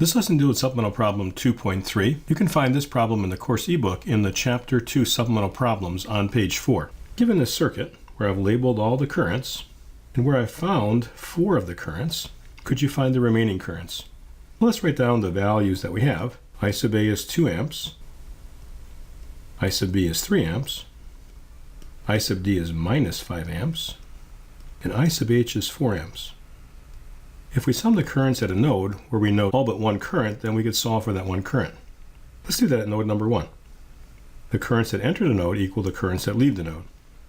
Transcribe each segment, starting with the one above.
This lesson deals with supplemental problem 2.3. You can find this problem in the course ebook in the Chapter 2 supplemental problems on page 4. Given this circuit, where I've labeled all the currents, and where I've found 4 of the currents, could you find the remaining currents? Well, let's write down the values that we have. I sub A is 2 amps. I sub B is 3 amps. I sub D is minus 5 amps. And I sub H is 4 amps. If we sum the currents at a node where we know all but one current, then we could solve for that one current. Let's do that at node number 1. The currents that enter the node equal the currents that leave the node.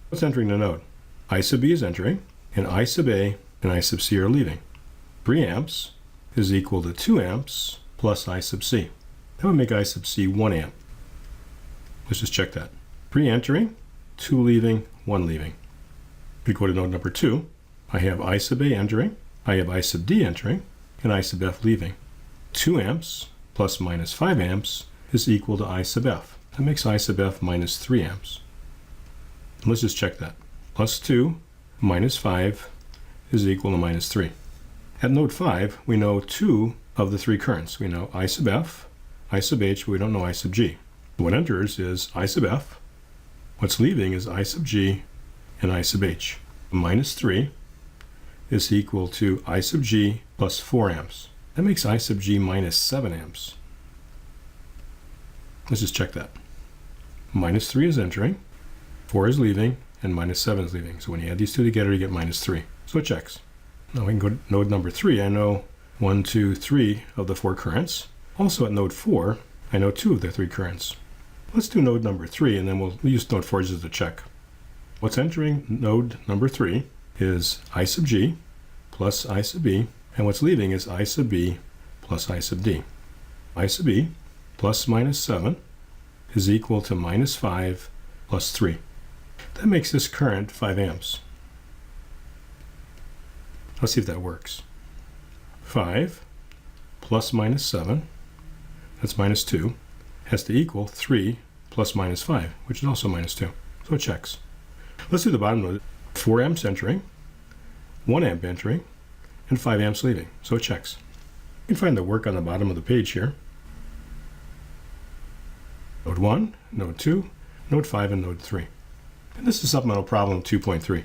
What's entering the node? I sub B is entering, and I sub A and I sub C are leaving. 3 amps is equal to 2 amps plus I sub C. That would make I sub C 1 amp. Let's just check that. 3 entering, 2 leaving, 1 leaving. We go to node number 2. I have I sub A entering, I have I sub D entering, and I sub F leaving. 2 amps plus minus 5 amps is equal to I sub F. That makes I sub F minus 3 amps. Let's just check that. Plus 2 minus 5 is equal to minus 3. At node 5, we know 2 of the 3 currents. We know I sub F, I sub H, but we don't know I sub G. What enters is I sub F, what's leaving is I sub G, and I sub H. Minus 3 is equal to I sub G plus 4 amps. That makes I sub G minus 7 amps. Let's just check that. Minus 3 is entering, 4 is leaving, and minus 7 is leaving. So when you add these two together, you get minus 3. So it checks. Now we can go to node number 3. I know 1, 2, 3 of the 4 currents. Also at node 4, I know 2 of the 3 currents. Let's do node number 3, and then we'll use node 4 just to check. What's entering node number 3 is I sub G plus I sub B, and what's leaving is I sub B plus I sub D. I sub B plus minus 7 is equal to minus 5 plus 3. That makes this current 5 amps. Let's see if that works. 5 plus minus 7, that's minus 2, has to equal 3 plus minus 5, which is also minus 2. So it checks. Let's do the bottom node. 4 amps entering, 1 amp entering, and 5 amps leaving. So it checks. You can find the work on the bottom of the page here. Node 1, node 2, node 5, and node 3. And this is supplemental problem 2.3.